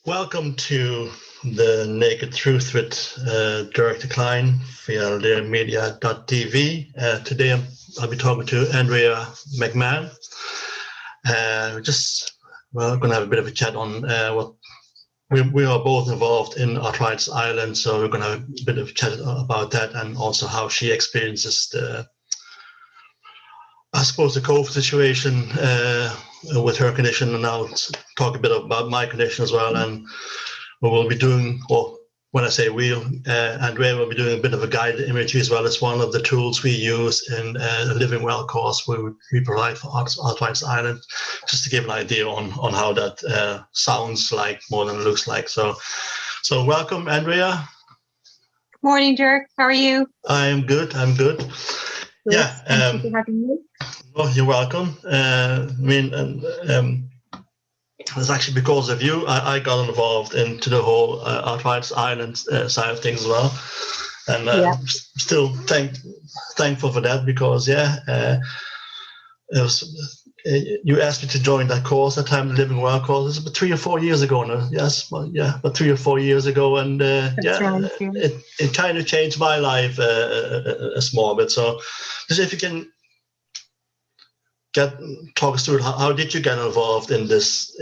Welcome to the Naked Truth with Dirk de Klein via media.tv. Today I'll be talking to Andrea McMahon. We're going to have a bit of a chat on what we are both involved in Arthritis Ireland, so we're going to have a bit of a chat about that and also how she experiences the COVID situation with her condition, and I'll talk a bit about my condition as well. And we will be doing, or when I say Andrea will be doing a bit of a guided imagery as well. It's one of the tools we use in the Living Well course we provide for Arthritis Ireland, just to give an idea on how that sounds like more than it looks like. So welcome, Andrea. Good morning, Dirk. How are you? I'm good. Good. Yeah. Thank you for having me. Well, you're welcome. It's actually because of you I got involved into the whole Arthritis Ireland side of things as well, and I'm still thankful for that, because it was you asked me to join that course, that time, the Living Well course. It's about 3 or 4 years ago now. Yes, well, yeah, about 3 or 4 years ago, and it kind of changed my life a small bit. So, just if you can talk us through how did you get involved in this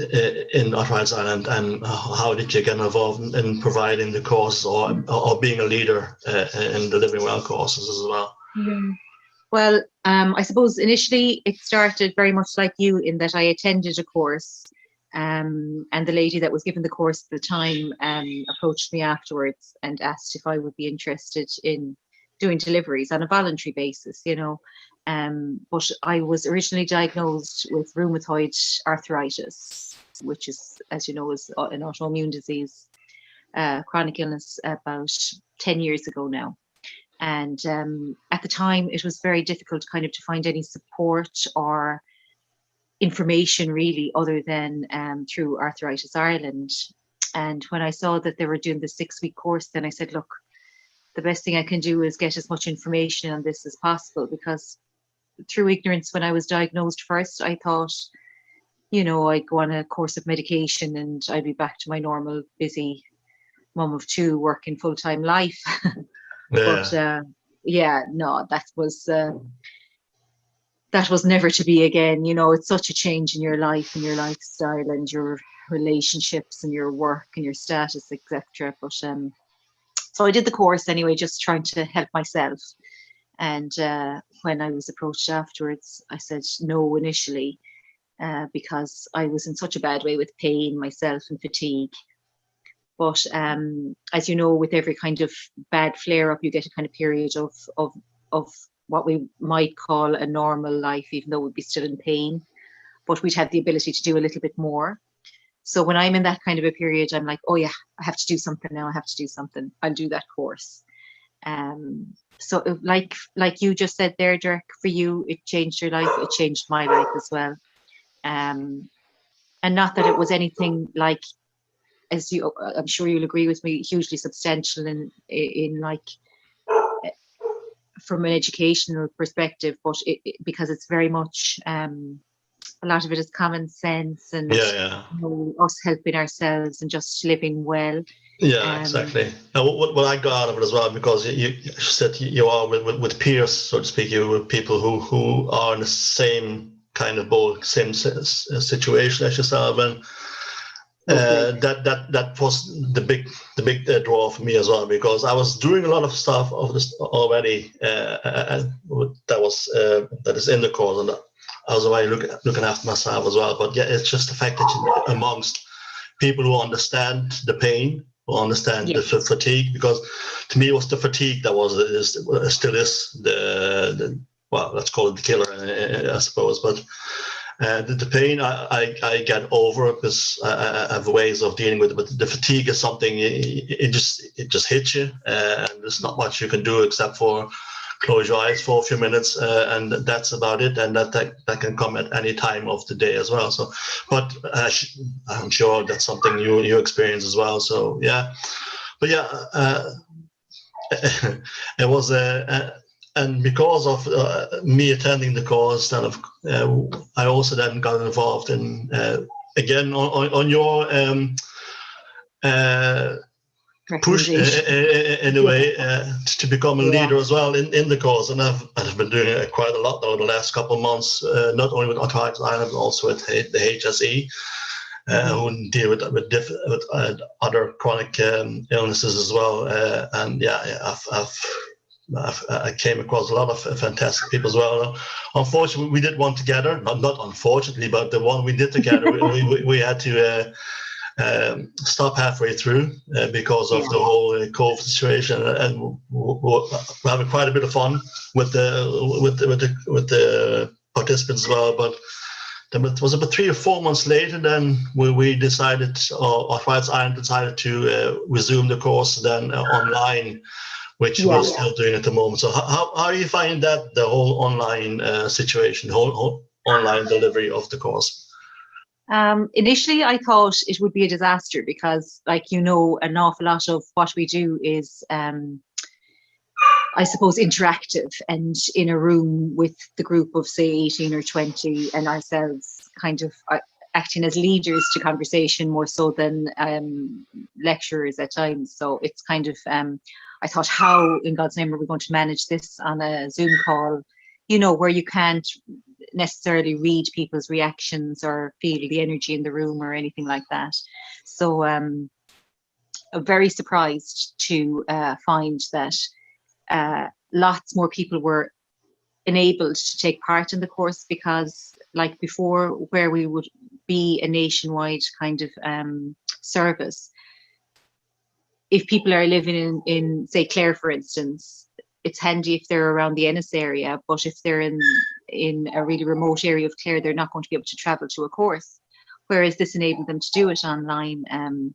in Arthritis Ireland, and how did you get involved in providing the course or being a leader in the Living Well courses as well? Yeah. Well, I suppose initially it started very much like you, in that I attended a course, and the lady that was given the course at the time approached me afterwards and asked if I would be interested in doing deliveries on a voluntary basis, but I was originally diagnosed with rheumatoid arthritis, which is, as you know, is an autoimmune disease, chronic illness, about 10 years ago now. And at the time, it was very difficult kind of to find any support or information really, other than through Arthritis Ireland. And when I saw that they were doing the 6-week course, then I said, look, the best thing I can do is get as much information on this as possible, because through ignorance, when I was diagnosed first, I thought, I'd go on a course of medication and I'd be back to my normal busy mum of 2 working full-time life. Yeah. But no, that was never to be again. It's such a change in your life and your lifestyle and your relationships and your work and your status, etc. But so I did the course anyway, just trying to help myself. And when I was approached afterwards, I said no initially, because I was in such a bad way with pain myself and fatigue. But as you know, with every kind of bad flare-up, you get a kind of period of what we might call a normal life, even though we'd be still in pain. But we'd have the ability to do a little bit more. So when I'm in that kind of a period, I'm like, oh yeah, I have to do something now. I have to do something. I'll do that course. So like you just said there, Dirk, for you, it changed your life. It changed my life as well. And not that it was anything like, as I'm sure you'll agree with me, hugely substantial in like from an educational perspective, but because it's very much a lot of it is common sense and us helping ourselves and just living well. Yeah, exactly. Now, what I got out of it as well, because you said you are with peers, so to speak, you with people who are in the same kind of boat, same situation as yourself, and that was the big draw for me as well, because I was doing a lot of stuff of this already that is in the course, and I was already looking after myself as well. But yeah, it's just the fact that you're amongst people who understand the pain, who understand the fatigue, because to me it was the fatigue that still is the well, let's call it the killer, I suppose. But the pain I get over, because I have ways of dealing with it. But the fatigue is something it just hits you, and there's not much you can do except for close your eyes for a few minutes, and that's about it. And that can come at any time of the day as well. So, but I'm sure that's something you experience as well. So yeah, but yeah, it was and because of me attending the course, kind of, I also then got involved in again on your push in a way to become a leader as well in the course, and I've been doing it quite a lot over the last couple of months, not only with Arthritis Ireland, but also with the HSE, who deal with other chronic illnesses as well. And yeah, I came across a lot of fantastic people as well. Unfortunately, we did one together. Not unfortunately, but the one we did together, we had to stop halfway through because of the whole COVID situation, and we're having quite a bit of fun with the participants as well. But it was about 3 or 4 months later, then we decided, or Arthritis Ireland decided to resume the course then online, which we're still doing at the moment. So how do you find that, the whole online situation, the whole online delivery of the course? Initially, I thought it would be a disaster because, like, an awful lot of what we do is, I suppose, interactive and in a room with the group of, say, 18 or 20 and ourselves kind of acting as leaders to conversation more so than lecturers at times. So it's kind of, I thought, how in God's name are we going to manage this on a Zoom call, where you can't necessarily read people's reactions or feel the energy in the room or anything like that. So I'm very surprised to find that lots more people were enabled to take part in the course, because like before, where we would be a nationwide kind of service, if people are living in say Clare, for instance, it's handy if they're around the Ennis area, but if they're in a really remote area of Clare, they're not going to be able to travel to a course, whereas this enabled them to do it online. And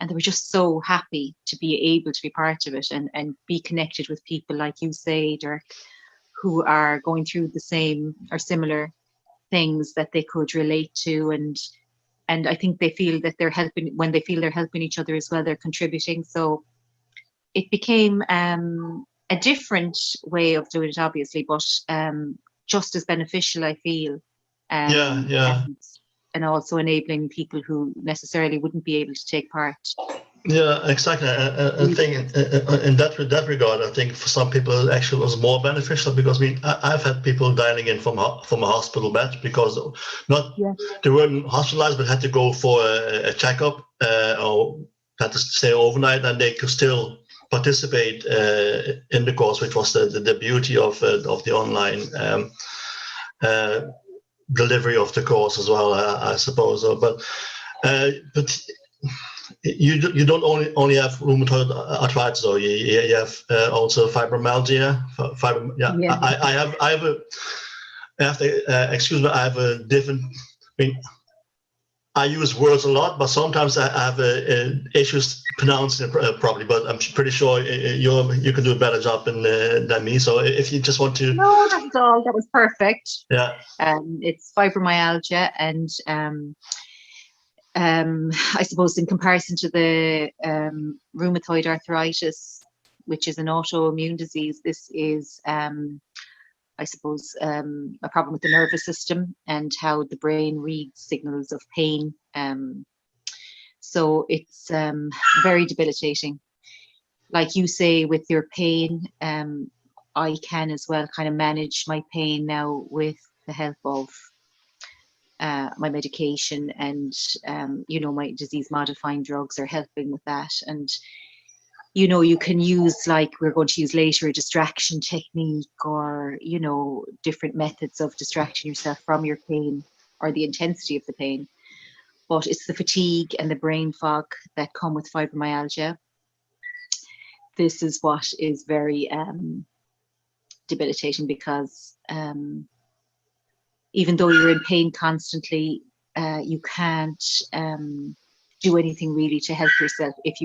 they were just so happy to be able to be part of it and be connected with people like you say, Dirk, who are going through the same or similar things that they could relate to. And I think they feel that they're helping, when they feel they're helping each other as well, they're contributing. So it became a different way of doing it, obviously, but just as beneficial, I feel. And also enabling people who necessarily wouldn't be able to take part. Yeah, exactly. I think in that regard, I think for some people it actually was more beneficial, because I've had people dialing in from a hospital bed because they weren't hospitalized but had to go for a checkup or had to stay overnight, and they could still participate in the course, which was the beauty of the online delivery of the course as well, I suppose. But you don't only have rheumatoid arthritis, though. You have also fibromyalgia. Excuse me. I have a different. I use words a lot, but sometimes I have issues pronouncing it properly. But I'm pretty sure you can do a better job than me. So if you just want to. No, that's all. That was perfect. Yeah. It's fibromyalgia, and I suppose in comparison to the rheumatoid arthritis, which is an autoimmune disease, this is, I suppose, a problem with the nervous system and how the brain reads signals of pain. So it's very debilitating. Like you say, with your pain, I can as well kind of manage my pain now with the help of my medication, and my disease modifying drugs are helping with that. And you can use, like we're going to use later, a distraction technique, or different methods of distracting yourself from your pain or the intensity of the pain. But it's the fatigue and the brain fog that come with fibromyalgia. This is what is very debilitating, because even though you're in pain constantly, you can't do anything really to help yourself if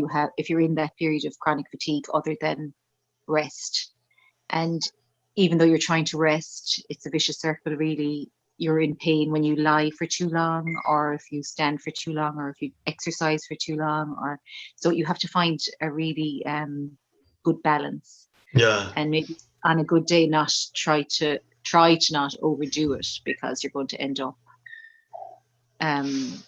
you're in that period of chronic fatigue other than rest. And even though you're trying to rest, it's a vicious circle, really. You're in pain when you lie for too long, or if you stand for too long, or if you exercise for too long, or so you have to find a really good balance. Yeah. And maybe on a good day, not try to not overdo it, because you're going to end up in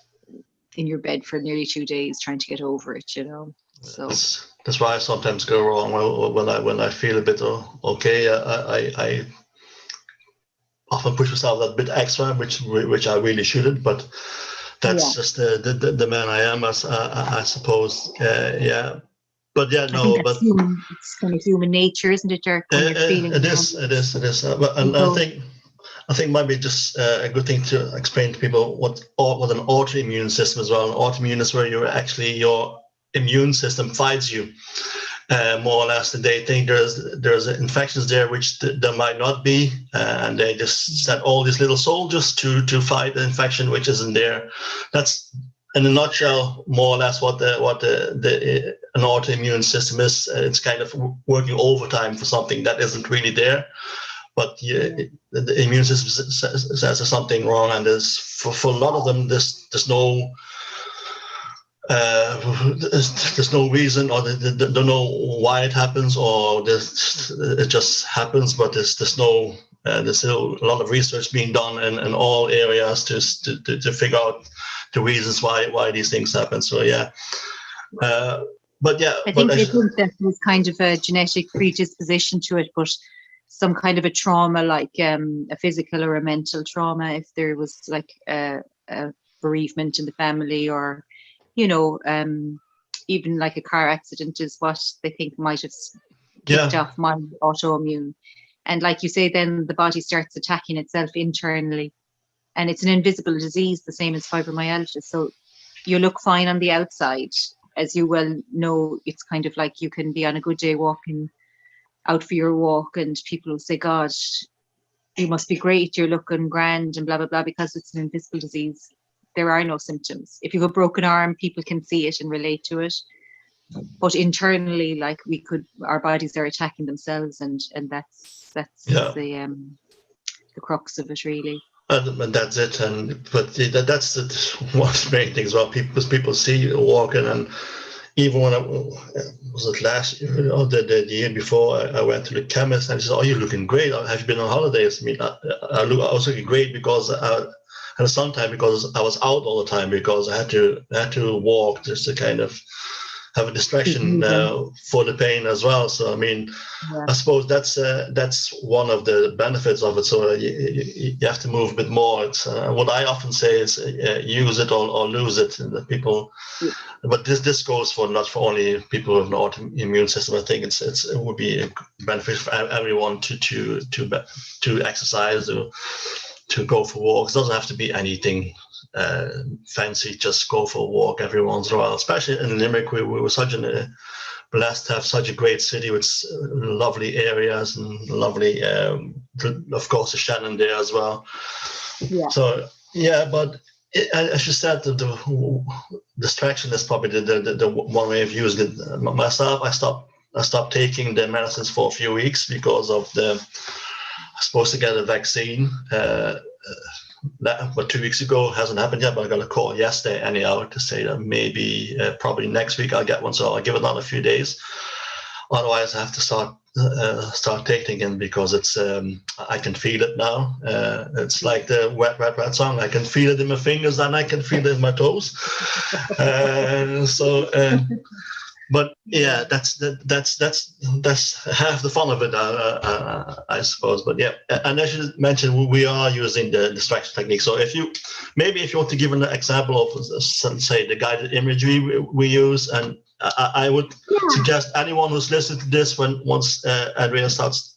your bed for nearly 2 days trying to get over it, you know. So that's why I sometimes go wrong when I feel a bit okay. I often push myself a bit extra, which I really shouldn't. But that's just the man I am, as I suppose. Yeah. But yeah, no. I think that's human. It's kind of human nature, isn't it, Dirk? When you're feeling it is. But and I think might be just a good thing to explain to people what an autoimmune system is. Well, an autoimmune is where your immune system fights you, more or less. They think there's infections there which there might not be, and they just set all these little soldiers to fight the infection which isn't there. That's in a nutshell, more or less, what an autoimmune system is. It's kind of working overtime for something that isn't really there. But the immune system says there's something wrong, and there's for a lot of them there's no reason, or they don't know why it happens, or it just happens. But there's no there's still a lot of research being done in all areas to figure out the reasons why these things happen. So yeah. But yeah, I think that there's kind of a genetic predisposition to it, but some kind of a trauma, like a physical or a mental trauma, if there was like a bereavement in the family, or even like a car accident, is what they think might have kicked off my autoimmune. And like you say, then the body starts attacking itself internally, and it's an invisible disease, the same as fibromyalgia. So you look fine on the outside, as you well know. It's kind of like you can be on a good day walking out for your walk, and people will say, God, you must be great, you're looking grand, and blah blah blah, because it's an invisible disease. There are no symptoms. If you have a broken arm, people can see it and relate to it, but internally, like, our bodies are attacking themselves, and that's the crux of it, really. And that's it. But that's one of the main things. Well, people see you walking, and even when was it last year or the year before, I went to the chemist, and he said, "Oh, you're looking great. Have you been on holidays?" I mean, I was looking great because I had some time, because I was out all the time, because I had to walk just to kind of have a distraction for the pain as well. So I mean, I suppose that's one of the benefits of it. So you have to move a bit more. It's what I often say is use it or lose it. And people, but this goes not for only people with an autoimmune system. I think it would be a benefit for everyone to exercise, to go for walks. It doesn't have to be anything fancy. Just go for a walk every once in a while. Especially in Limerick, we were blessed to have such a great city with lovely areas and lovely, of course, the Shannon there as well. Yeah. So yeah, but as you said, the distraction is probably the one way of using it. Myself, I stopped taking the medicines for a few weeks because of I was supposed to get a vaccine. But 2 weeks ago, hasn't happened yet, but I got a call yesterday anyhow to say that maybe probably next week I'll get one. So I'll give it another few days. Otherwise, I have to start taking it, because it's I can feel it now. It's like the Wet Red Red song. I can feel it in my fingers and I can feel it in my toes. But yeah, that's half the fun of it, I suppose. But yeah, and as you mentioned, we are using the distraction technique. So if you want to give an example of, say, the guided imagery we use, and I would suggest anyone who's listening to this, once Andrea starts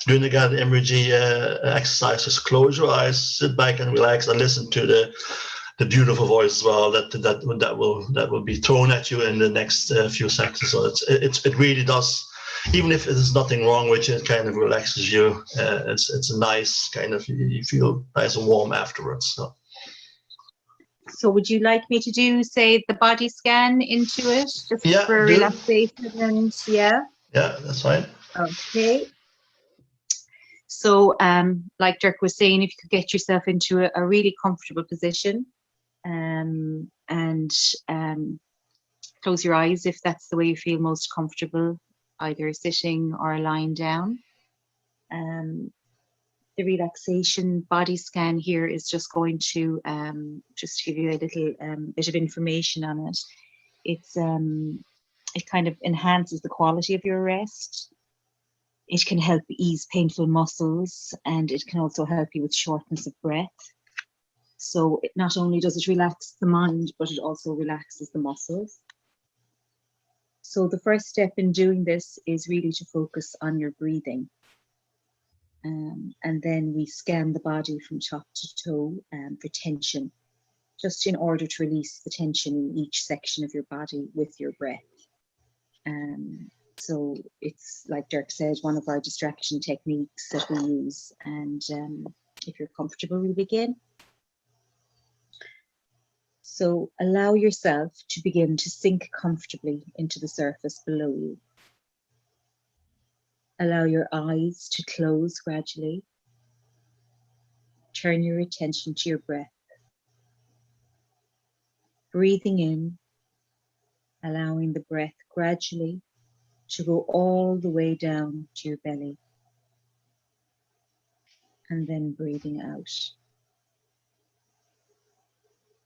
doing the guided imagery exercise, just close your eyes, sit back and relax, and listen to the beautiful voice as well that will be thrown at you in the next few seconds. So it really does, even if there's nothing wrong with it, kind of relaxes you. It's a nice kind of, you feel nice and warm afterwards. So would you like me to do, say, the body scan into it, just for relaxation? And yeah, that's fine. Okay. So like Dirk was saying, if you could get yourself into a really comfortable position, and close your eyes if that's the way you feel most comfortable, either sitting or lying down. The relaxation body scan here is just going to just give you a little bit of information on it. It kind of enhances the quality of your rest. It can help ease painful muscles, and it can also help you with shortness of breath. So not only does it relax the mind, but it also relaxes the muscles. So the first step in doing this is really to focus on your breathing. And then we scan the body from top to toe for tension, just in order to release the tension in each section of your body with your breath. So it's, like Dirk said, one of our distraction techniques that we use. And if you're comfortable, we'll begin. So allow yourself to begin to sink comfortably into the surface below you. Allow your eyes to close gradually. Turn your attention to your breath. Breathing in, allowing the breath gradually to go all the way down to your belly. And then breathing out.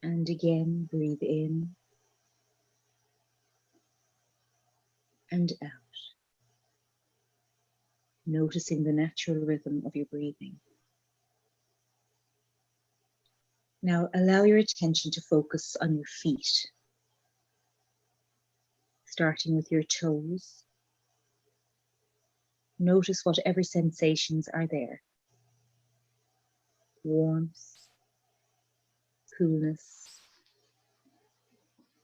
And again, breathe in and out. Noticing the natural rhythm of your breathing. Now allow your attention to focus on your feet, starting with your toes. Notice whatever sensations are there. Warmth, coolness,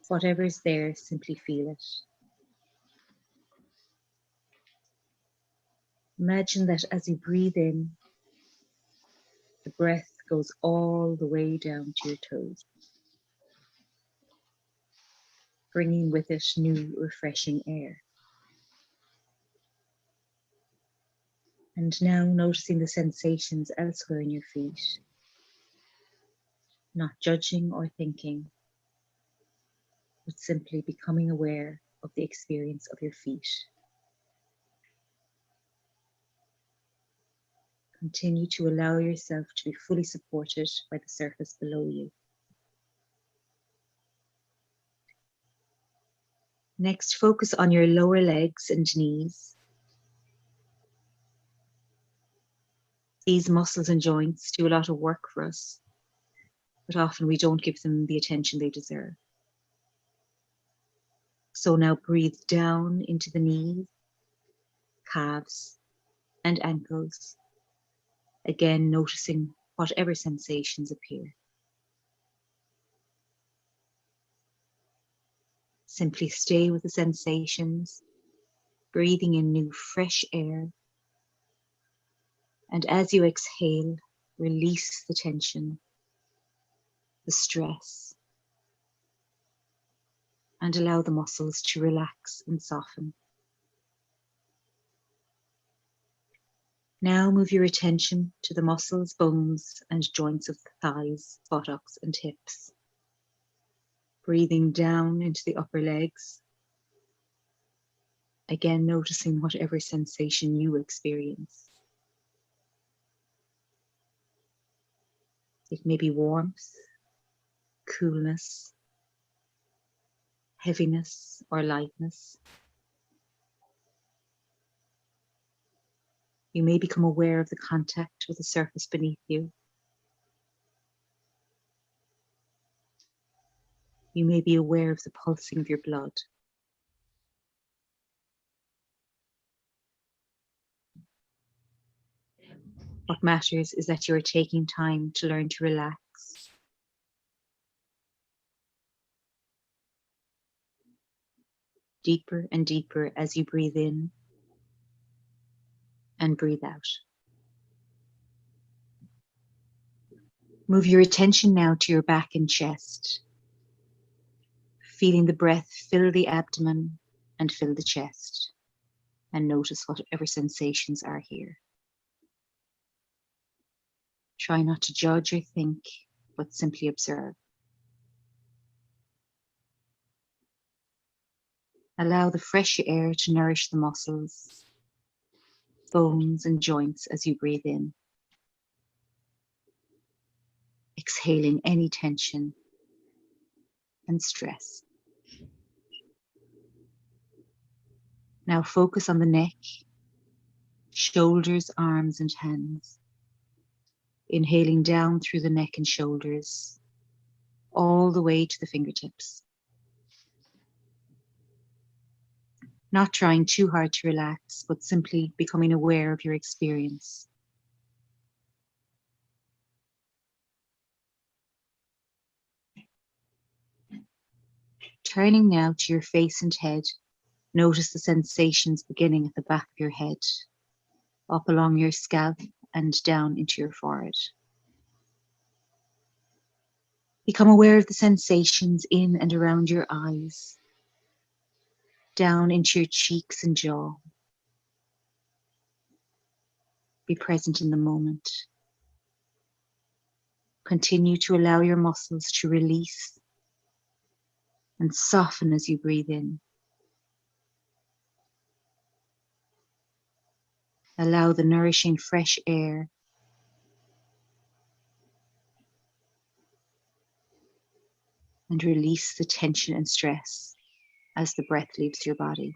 whatever is there, simply feel it. Imagine that as you breathe in, the breath goes all the way down to your toes, bringing with it new, refreshing air. And now noticing the sensations elsewhere in your feet, not judging or thinking, but simply becoming aware of the experience of your feet. Continue to allow yourself to be fully supported by the surface below you. Next, focus on your lower legs and knees. These muscles and joints do a lot of work for us, but often we don't give them the attention they deserve. So now breathe down into the knees, calves, and ankles. Again, noticing whatever sensations appear. Simply stay with the sensations, breathing in new fresh air. And as you exhale, release the tension, the stress, and allow the muscles to relax and soften. Now move your attention to the muscles, bones, and joints of the thighs, buttocks, and hips. Breathing down into the upper legs. Again, noticing whatever sensation you experience. It may be warmth, coolness, heaviness, or lightness. You may become aware of the contact with the surface beneath you. You may be aware of the pulsing of your blood. What matters is that you are taking time to learn to relax. Deeper and deeper as you breathe in and breathe out. Move your attention now to your back and chest, feeling the breath fill the abdomen and fill the chest, and notice whatever sensations are here. Try not to judge or think, but simply observe. Allow the fresh air to nourish the muscles, bones and joints as you breathe in. Exhaling any tension and stress. Now focus on the neck, shoulders, arms and hands. Inhaling down through the neck and shoulders, all the way to the fingertips. Not trying too hard to relax, but simply becoming aware of your experience. Turning now to your face and head, notice the sensations beginning at the back of your head, up along your scalp and down into your forehead. Become aware of the sensations in and around your eyes, down into your cheeks and jaw. Be present in the moment. Continue to allow your muscles to release and soften as you breathe in. Allow the nourishing fresh air and release the tension and stress as the breath leaves your body.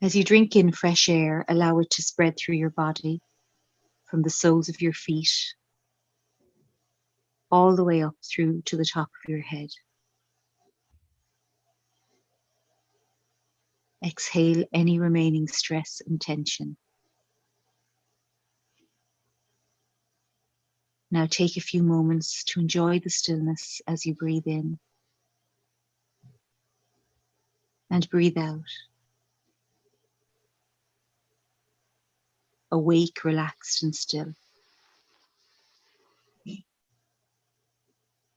As you drink in fresh air, allow it to spread through your body, from the soles of your feet, all the way up through to the top of your head. Exhale any remaining stress and tension. Now take a few moments to enjoy the stillness as you breathe in and breathe out. Awake, relaxed and still.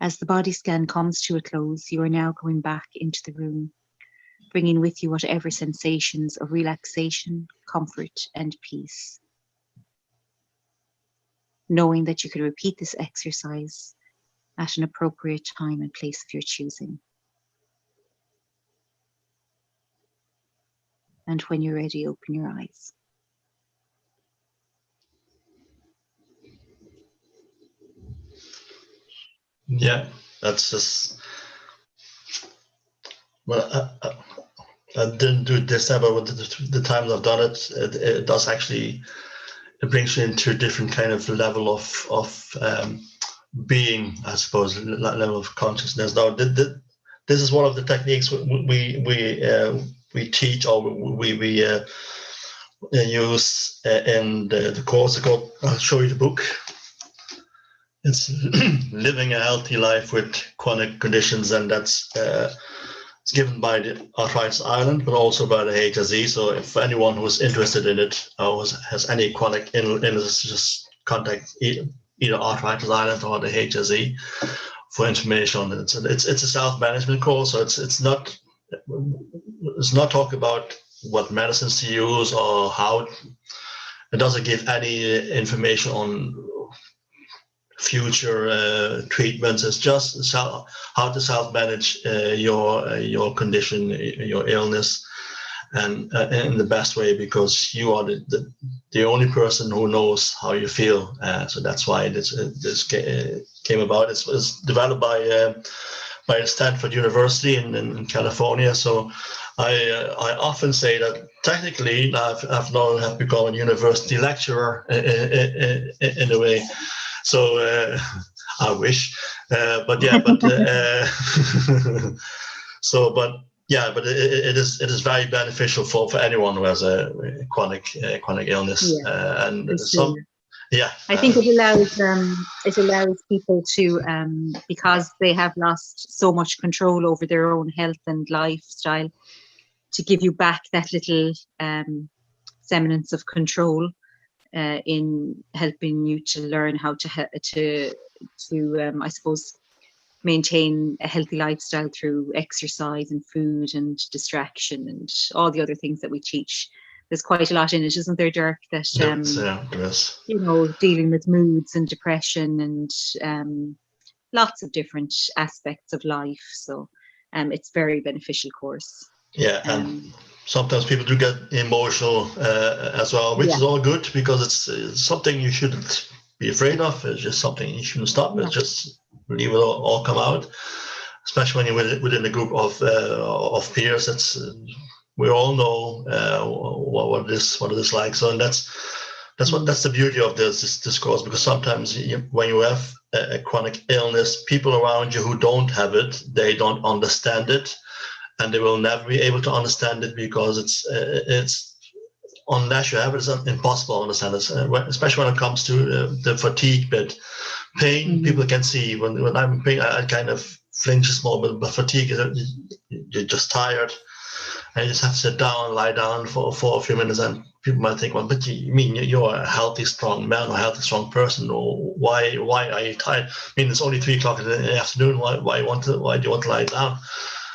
As the body scan comes to a close, you are now going back into the room, bringing with you whatever sensations of relaxation, comfort and peace. Knowing that you could repeat this exercise at an appropriate time and place of your choosing. And when you're ready, open your eyes. Yeah, that's just, well, I didn't do it this time, but with the times I've done it, it does actually, it brings you into a different kind of level of being, I suppose, level of consciousness. Now, this is one of the techniques we teach, or we use in the course. I'll show you the book. It's Living a Healthy Life with Chronic Conditions, and that's it's given by the Arthritis Ireland, but also by the HSE. So if anyone who's interested in it or has any chronic illness, just contact either Arthritis Ireland or the HSE for information on it. It's a self-management course, so it's not talk about what medicines to use or how. It doesn't give any information on future treatments. It's just how to self-manage your condition, your illness, and in the best way, because you are the only person who knows how you feel. So that's why this came about. It was developed by Stanford University in California. So I often say that technically I've now have become a university lecturer in a way. So I wish, but it is very beneficial for anyone who has a chronic illness. Yeah, And some, yeah, I think it allows people to, because they have lost so much control over their own health and lifestyle, to give you back that little semblance of control. In helping you to learn how to I suppose, maintain a healthy lifestyle through exercise and food and distraction and all the other things that we teach. there's quite a lot in it, isn't there, Dirk? That Yes. you know, dealing with moods and depression and lots of different aspects of life. So it's very beneficial course. Yeah, and sometimes people do get emotional as well, which is all good, because it's something you shouldn't be afraid of. It's just something you shouldn't stop. It's just leave it all come out, especially when you're within a group of peers. It's we all know what it is like. So, and that's the beauty of this course, because sometimes when you have a chronic illness, people around you who don't have it, they don't understand it, and they will never be able to understand it, because it's unless you have it, it's impossible to understand it. Especially when it comes to the fatigue bit. Pain, people can see. When I'm in pain, I kind of flinch a small bit, but fatigue is you're just tired, and you just have to sit down, lie down for a few minutes, and people might think, well, but you mean you're a healthy, strong man or a healthy, strong person, or why are you tired? I mean, it's only 3:00 in the afternoon. Why do you want to lie down?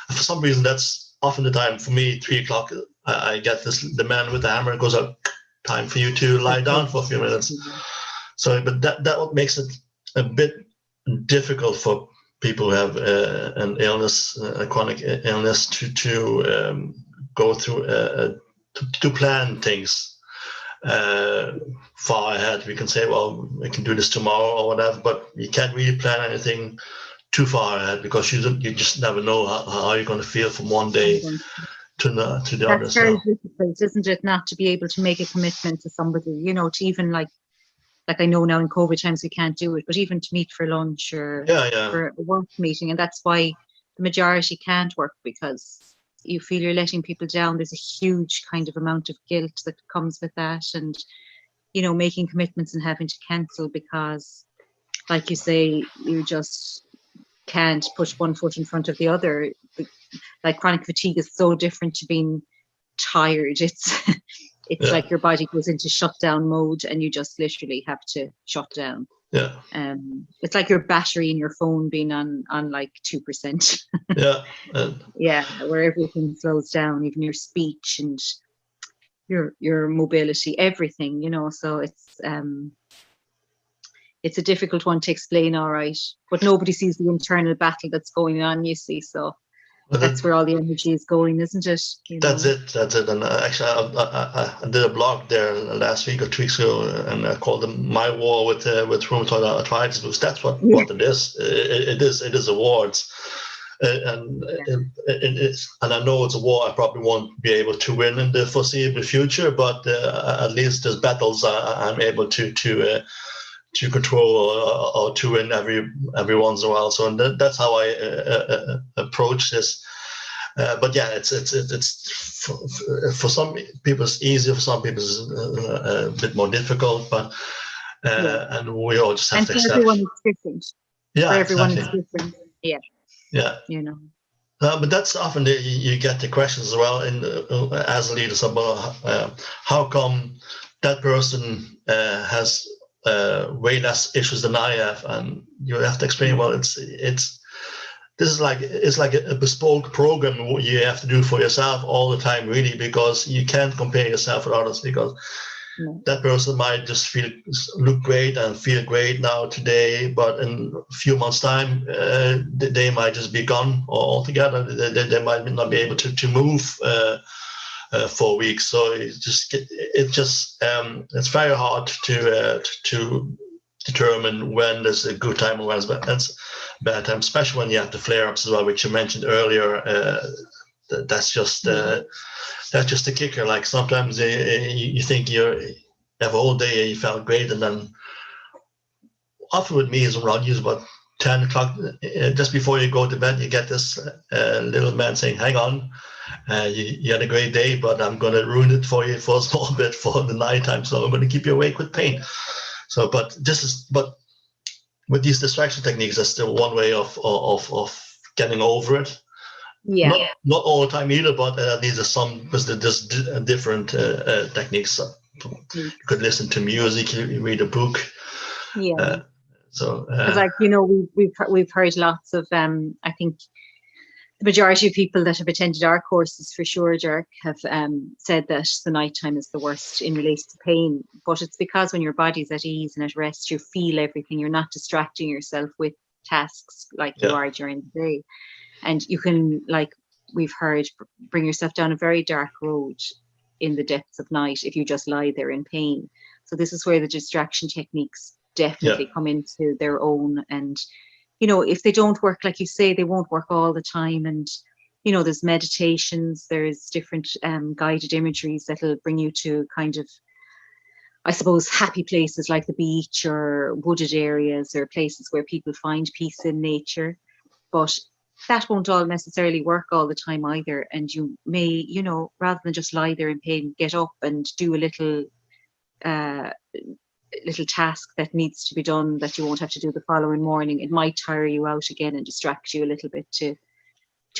And for some reason, that's often the time for me. 3:00, I get the man with the hammer goes up. Time for you to lie down for a few minutes. So, but that what makes it a bit difficult for people who have an illness, a chronic illness, to go through to plan things far ahead. We can say, well, we can do this tomorrow or whatever, but you can't really plan anything too far ahead, because you just never know how you're going to feel from one day to the other. That's very difficult, isn't it, not to be able to make a commitment to somebody, you know, to even like I know now in COVID times we can't do it, but even to meet for lunch or for a work meeting. And that's why the majority can't work, because you feel you're letting people down. There's a huge kind of amount of guilt that comes with that, and, you know, making commitments and having to cancel because, like you say, you just can't put one foot in front of the other. Like chronic fatigue is so different to being tired. It's like your body goes into shutdown mode and you just literally have to shut down. Yeah. It's like your battery in your phone being on like 2%. Yeah. Where everything slows down, even your speech and your mobility, everything, you know. So it's a difficult one to explain, all right. But nobody sees the internal battle that's going on, you see. So that's where all the energy is going, isn't it? That's it. And actually, I did a blog there last week or 2 weeks ago, and I called them "My War with Rheumatoid Arthritis," because that's what it is. It is awards, and I know it's a war I probably won't be able to win in the foreseeable future, but at least there's battles I'm able to control or to win every once in a while. So, and that's how I approach this. But yeah, it's for some people it's easier, for some people it's a bit more difficult. But and we all just have to accept. Everyone is different. Yeah, everyone is different. Yeah. You know. But that's often you get the questions as well as a leader about how come that person has way less issues than I have, and you have to explain. Well, it's like a bespoke program you have to do for yourself all the time, really, because you can't compare yourself with others, because that person might just look great and feel great now today, but in a few months' time, they might just be gone altogether. They might not be able to move for weeks. So it's very hard to determine when there's a good time and when it's bad time, especially when you have the flare-ups as well, which you mentioned earlier. That's just the kicker. Like sometimes you think you have a whole day and you felt great, and then often with me is around usually about 10 o'clock, just before you go to bed, you get this little man saying, "Hang on, you had a great day, but I'm going to ruin it for you for a small bit for the nighttime. So I'm going to keep you awake with pain." So, but with these distraction techniques, that's still one way of getting over it. Yeah. Not all the time either, but these are some, because there's different techniques. You could listen to music, you read a book. Yeah. So, because we've heard lots of I think the majority of people that have attended our courses, for sure, Dirk, have said that the nighttime is the worst in relation to pain. But it's because when your body's at ease and at rest, you feel everything. You're not distracting yourself with tasks like you are during the day. And you can, like we've heard, bring yourself down a very dark road in the depths of night if you just lie there in pain. So this is where the distraction techniques definitely come into their own. And if they don't work, like you say, they won't work all the time. And, there's meditations, there's different guided imageries that'll bring you to kind of, I suppose, happy places like the beach or wooded areas or places where people find peace in nature. But that won't all necessarily work all the time either. And you may, rather than just lie there in pain, get up and do a little task that needs to be done that you won't have to do the following morning. It might tire you out again and distract you a little bit to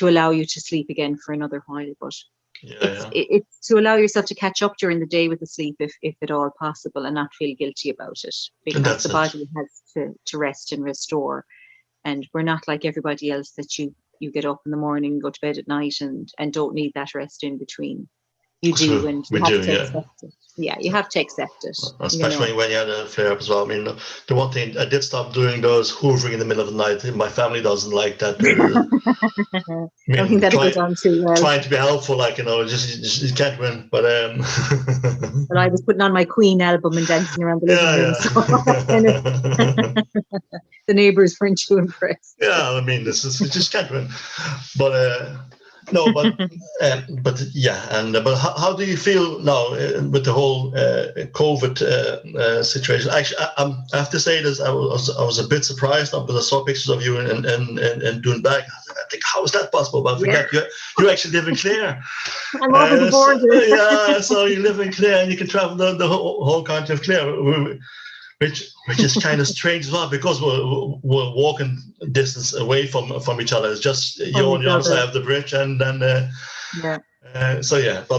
allow you to sleep again for another while. But it's to allow yourself to catch up during the day with the sleep if at all possible, and not feel guilty about it, because the body has to rest and restore. And we're not like everybody else that you get up in the morning, go to bed at night and don't need that rest in between. You do, and you have to accept it. Yeah, you have to accept it. Especially when you had a flare up as well. I mean, the one thing I did stop doing those hoovering in the middle of the night. My family doesn't like that. I think that'll go down too well. Trying to be helpful, just you can't win. But But I was putting on my Queen album and dancing around the living room. So the neighbours weren't too impressed. Yeah, I mean, this is, you just can't win. But no, but but how do you feel now with the whole COVID situation? Actually, I have to say this. I was a bit surprised because I saw pictures of you in Doonbeg. I think, how is that possible? But I forget you actually live in Clare. I'm over the border. So you live in Clare and you can travel the whole country of Clare. Which is kind of strange as well, because we're walking distance away from each other. It's just you're on the other side of the bridge, and then But I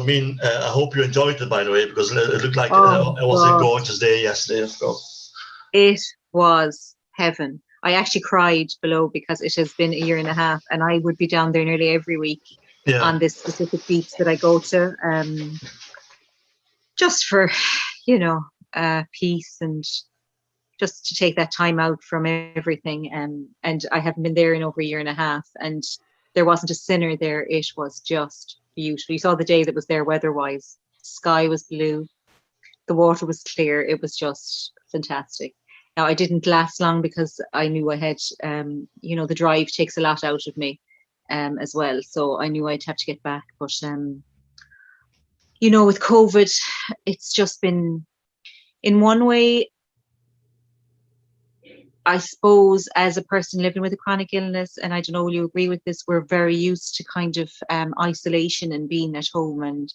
mean, I hope you enjoyed it, by the way, because it looked like it was a gorgeous day yesterday. So. It was heaven. I actually cried below because it has been a year and a half, and I would be down there nearly every week on this specific beach that I go to, just for peace and just to take that time out from everything. And I haven't been there in over a year and a half, and there wasn't a sinner there. It was just beautiful. You saw the day that was there weather-wise. Sky was blue. The water was clear. It was just fantastic. Now, I didn't last long because I knew I had, the drive takes a lot out of me as well. So I knew I'd have to get back. But, with COVID, it's just been, in one way, I suppose, as a person living with a chronic illness, and I don't know, will you agree with this, we're very used to kind of isolation and being at home, and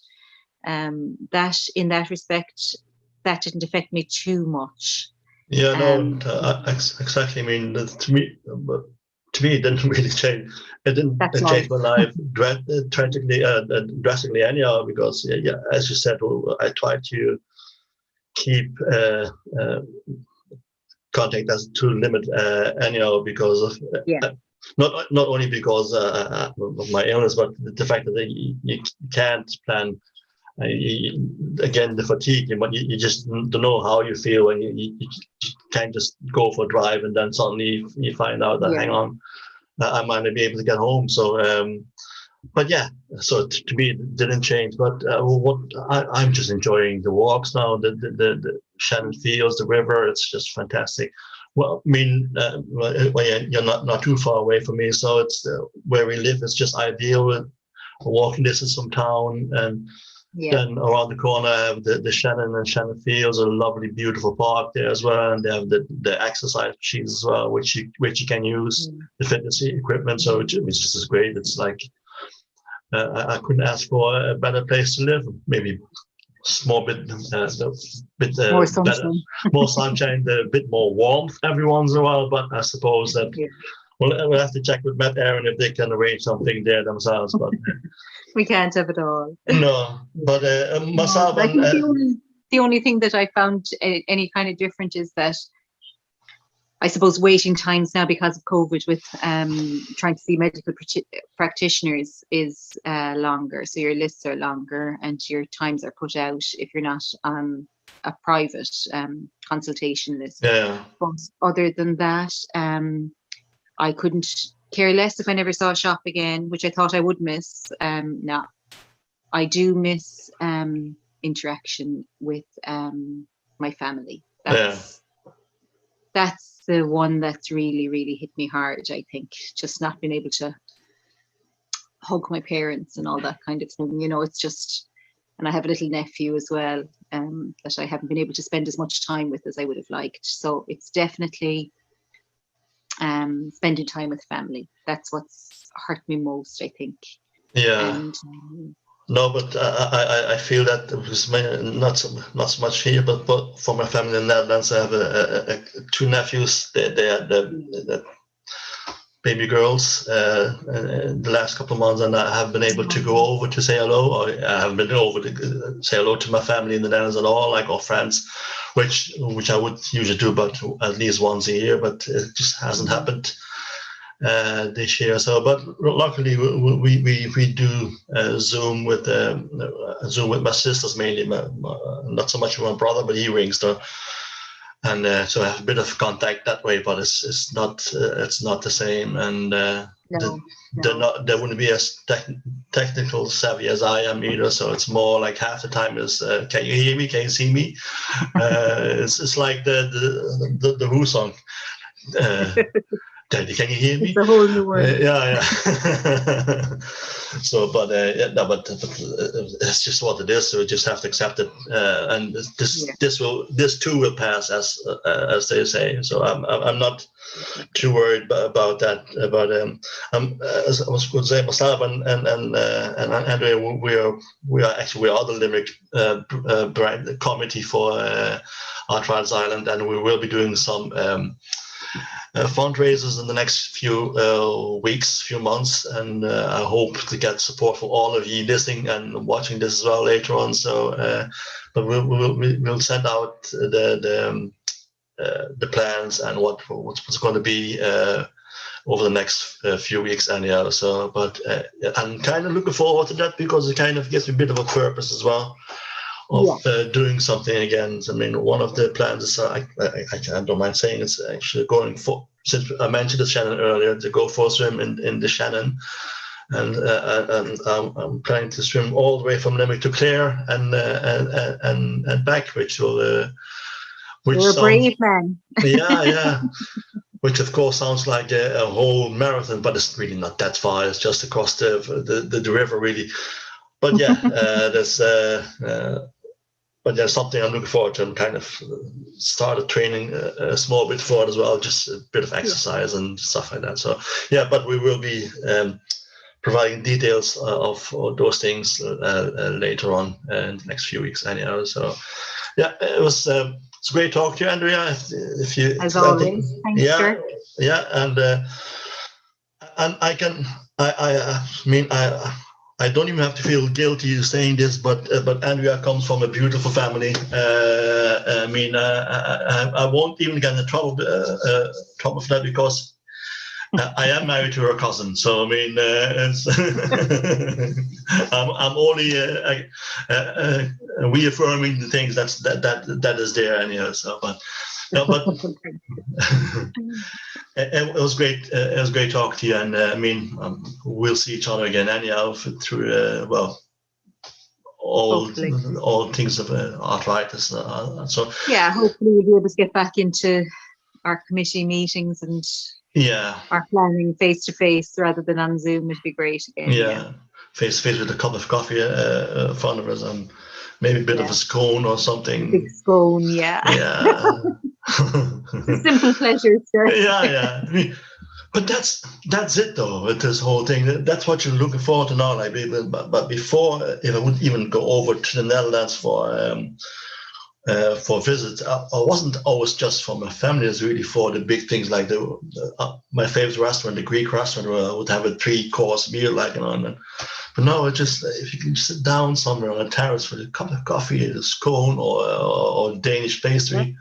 that in that respect, that didn't affect me too much. Yeah, exactly. I mean, to me, it didn't really change. It didn't change my life drastically anyhow, because, as you said, I tried to keep contact as to limit anyhow, because of not only because of my illness, but the fact that you can't plan. Again, the fatigue, but you just don't know how you feel, and you can't just go for a drive and then suddenly you find out that hang on, I might not be able to get home. So so to me it didn't change. But I'm just enjoying the walks now, the Shannon Fields, the river. It's just fantastic. Well, I mean, you're not too far away from me, so it's where we live is just ideal. With walking distance from town, and then around the corner I have the Shannon and Shannon Fields, a lovely, beautiful park there as well, and they have the exercise machines as well, which you can use, the fitness equipment. So it's just great. It's like I couldn't ask for a better place to live. Maybe small bit more sunshine, better, more sunshine, a bit more warmth every once in a while. But I suppose that we'll have to check with Matt Aaron if they can arrange something there themselves. But we can't have it all. No, but myself. The only thing that I found any kind of different is that I suppose waiting times now because of COVID with trying to see medical practitioners is longer. So your lists are longer and your times are put out if you're not on a private consultation list. Yeah. But other than that, I couldn't care less if I never saw a shop again, which I thought I would miss. No, I do miss interaction with my family. That's the one that's really, really hit me hard, I think. Just not being able to hug my parents and all that kind of thing. You know, it's just, and I have a little nephew as well that I haven't been able to spend as much time with as I would have liked. So it's definitely spending time with family. That's what's hurt me most, I think. Yeah. And, no, but I feel that it was not so much here, but for my family in the Netherlands, I have two nephews. They are the baby girls the last couple of months, and I have been able to go over to say hello. Or I haven't been over to say hello to my family in the Netherlands at all, like or friends, which I would usually do, but at least once a year. But it just hasn't happened this year. So, but luckily we do Zoom with my sisters mainly, not so much with my brother, but he rings her, and so I have a bit of contact that way. But it's not the same, and they wouldn't be as technical savvy as I am either. So it's more like half the time is can you hear me? Can you see me? It's like the Who song. Daddy, can you hear me? It's a whole new world. Yeah. So, but it's just what it is. So we just have to accept it, and this too will pass, as they say. So I'm not too worried about that. But as I was going to say, myself and Andrea, we are the Limerick Branch committee for Arthritis Ireland, and we will be doing some fundraisers in the next few weeks, few months, and I hope to get support for all of you listening and watching this as well later on. So, but we'll send out the plans and what's going to be over the next few weeks anyhow. So, but I'm kind of looking forward to that because it kind of gives me a bit of a purpose as well of doing something again. I mean, one of the plans is I don't mind saying it's actually going for, since I mentioned the Shannon earlier, to go for a swim in the Shannon, and I'm planning to swim all the way from Limerick to Clare and back, which will you're a brave man. Yeah. Which of course sounds like a whole marathon, but it's really not that far. It's just across the river, really. But yeah, there's something I'm looking forward to, and kind of started training a small bit for it as well, just a bit of exercise and stuff like that. So yeah, but we will be providing details of those things later on in the next few weeks anyhow. So yeah, it's great talking to you, Andrea. If you, as always, thanks, Dirk. Yeah, and I don't even have to feel guilty saying this, but Andrea comes from a beautiful family. I won't even get in trouble for that because I am married to her cousin. So I mean, I'm only reaffirming the things that is there anyhow. So, but it was great. It was great talking to you, and we'll see each other again anyhow through all things of arthritis. So yeah, hopefully we'll be able to get back into our committee meetings and our planning face to face rather than on Zoom. Would be great again. Yeah, face to face with a cup of coffee in front of us, and maybe a bit of a scone or something. A big scone, yeah. Simple pleasures, sir. Yeah. But that's it though with this whole thing. That's what you're looking forward to now. Like, but before, if I would even go over to the Netherlands for visits, I wasn't always just for my family. It's really for the big things like my favorite restaurant, the Greek restaurant, where I would have a 3-course meal, but no, it's just if you can sit down somewhere on a terrace with a cup of coffee, a scone, or Danish pastry.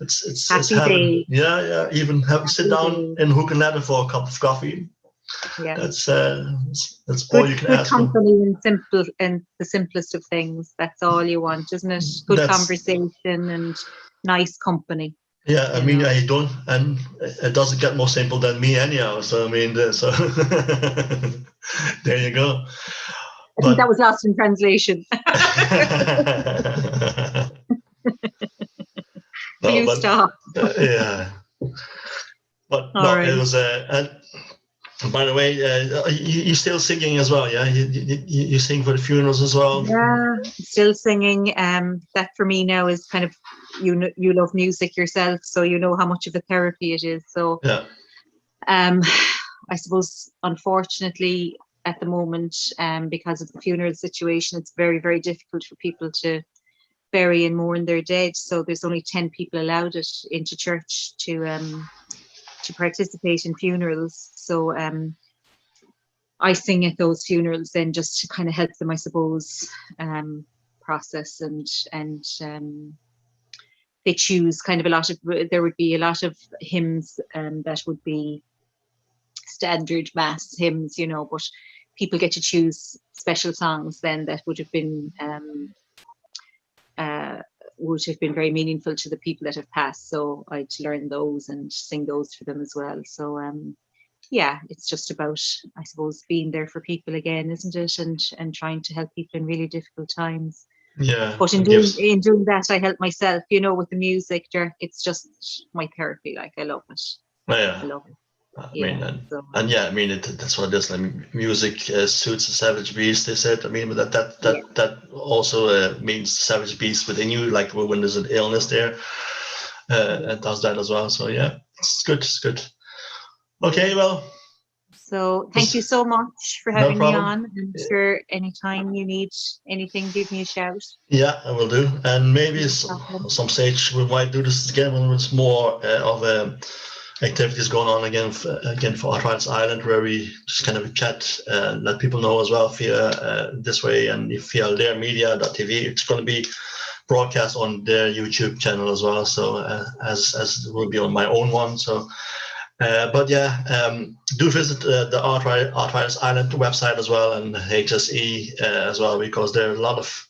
it's Happy having, day. yeah, even sit down Day. in hook and ladder for a cup of coffee. Yeah. That's all you can Good ask for. company and the simplest of things. That's all you want, isn't it? Good That's conversation and nice company. Yeah, I You mean, know. I don't, and it doesn't get more simple than me anyhow. So I mean, so there you go. I think But that was lost in translation. no, You but stop. yeah, but All no, it right. was by the way, you still singing as well, yeah? You sing for the funerals as well. Yeah, still singing. That for me now is kind of you love music yourself, so you know how much of a therapy it is. So Yeah, um, I suppose unfortunately at the moment, because of the funeral situation, it's very, very difficult for people to bury and mourn their dead. So there's only 10 people allowed into church to participate in funerals. So I sing at those funerals then just to kind of help them, I suppose, process and they choose kind of there would be a lot of hymns that would be standard mass hymns, but people get to choose special songs then that uh, would have been very meaningful to the people that have passed. So I'd learn those and sing those for them as well. So yeah, it's just about, I suppose, being there for people again, isn't it? And trying to help people in really difficult times. yeah, But in it doing gives. in doing that, I help myself, with the music, Dirk. It's just my therapy. Like I love it. Oh, I yeah, love it. I mean, Yeah. So and yeah, I mean, that's what it is. I mean, music suits the savage beast. They said. I mean, but yeah, that also means the savage beast within you. Like when there's an illness there, yeah, it does that as well. So yeah, it's good. It's good. yeah. Okay, well, So thank you just so much for no having me problem. on. And sure, anytime you need anything, give me a shout. Yeah, I will do. And maybe No problem. some stage we might do this again when there's more of activities going on again for Arthritis Ireland, where we just kind of chat and let people know as well via this way and via their media.tv. It's going to be broadcast on their YouTube channel as well. So as it will be on my own one. So. But yeah, do visit the Arthritis Ireland website as well and HSE as well, because there are a lot of,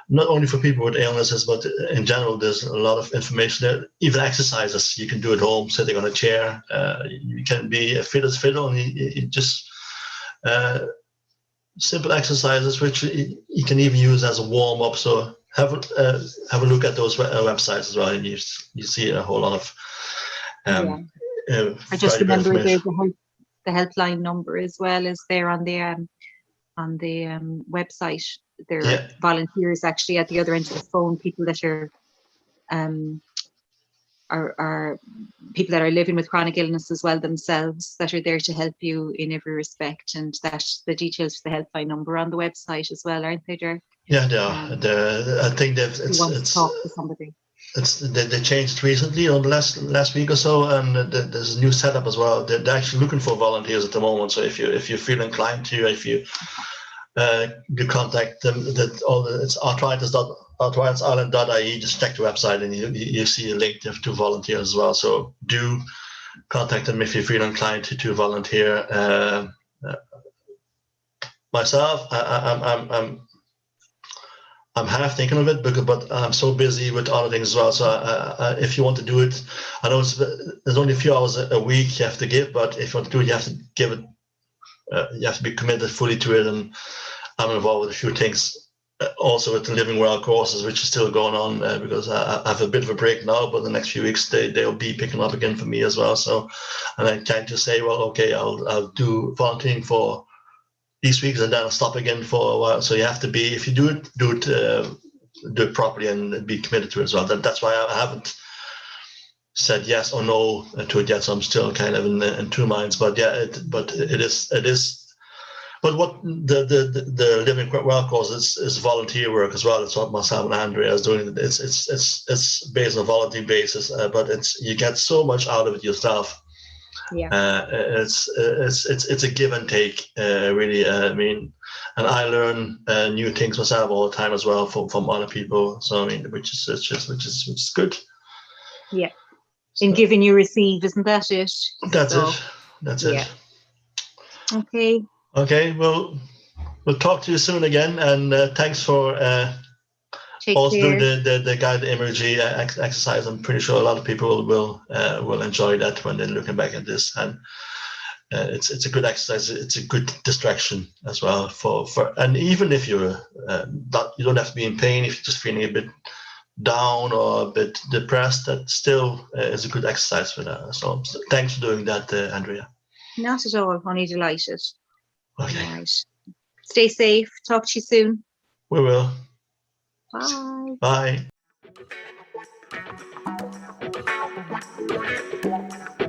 not only for people with illnesses, but in general, there's a lot of information there. Even exercises you can do at home, sitting on a chair. You can be fit as fiddle, and you just simple exercises which you can even use as a warm up. So have a look at those websites as well, and you see a whole lot of Yeah. I just valuable remember information. the helpline number as well is there on the website. There are Yeah. volunteers actually at the other end of the phone, people that um, are people that are living with chronic illness as well themselves, that are there to help you in every respect. And that the details for the helpline number on the website as well, aren't they, Dirk? Yeah, they are. I think that If you want to talk to somebody. they changed recently on the last week or so, and there's a new setup as well. They're actually looking for volunteers at the moment. So if you feel inclined to, if you contact them, it's arthritis.ireland.ie. Just check the website and you see a link to volunteer as well. So do contact them if you feel inclined to volunteer. Myself, I'm half thinking of it, but I'm so busy with other things as well. So if you want to do it, I know there's only a few hours a week you have to give, but if you want to do it, you have to give it. You have to be committed fully to it. And I'm involved with a few things, also with the Living Well courses, which is still going on because I have a bit of a break now. But the next few weeks they'll be picking up again for me as well. So, and I tend to say, well, okay, I'll do volunteering for these weeks and then I'll stop again for a while. So you have to be, if you do it properly and be committed to it as well. That's why I haven't said yes or no to it yet. So I'm still kind of in two minds. But yeah, it is. But what the Living Well course is volunteer work as well. It's what myself and Andrea is doing. It's based on a volunteer basis, but you get so much out of it yourself. Yeah. It's a give and take, really. I mean, and I learn new things myself all the time as well from other people. So I mean, which is good. Yeah. In giving you receive, isn't that it? That's it. That's it. Okay. Okay. Well, we'll talk to you soon again, and thanks for Take also care. doing the guided imagery exercise. I'm pretty sure a lot of people will enjoy that when they're looking back at this, and it's a good exercise. It's a good distraction as well and even if you're you don't have to be in pain. If you're just feeling a bit down or a bit depressed, that still is a good exercise for that. So thanks for doing that, Andrea. Not at all. Only delighted. Okay. All right. Stay safe. Talk to you soon. We will. Bye. Bye.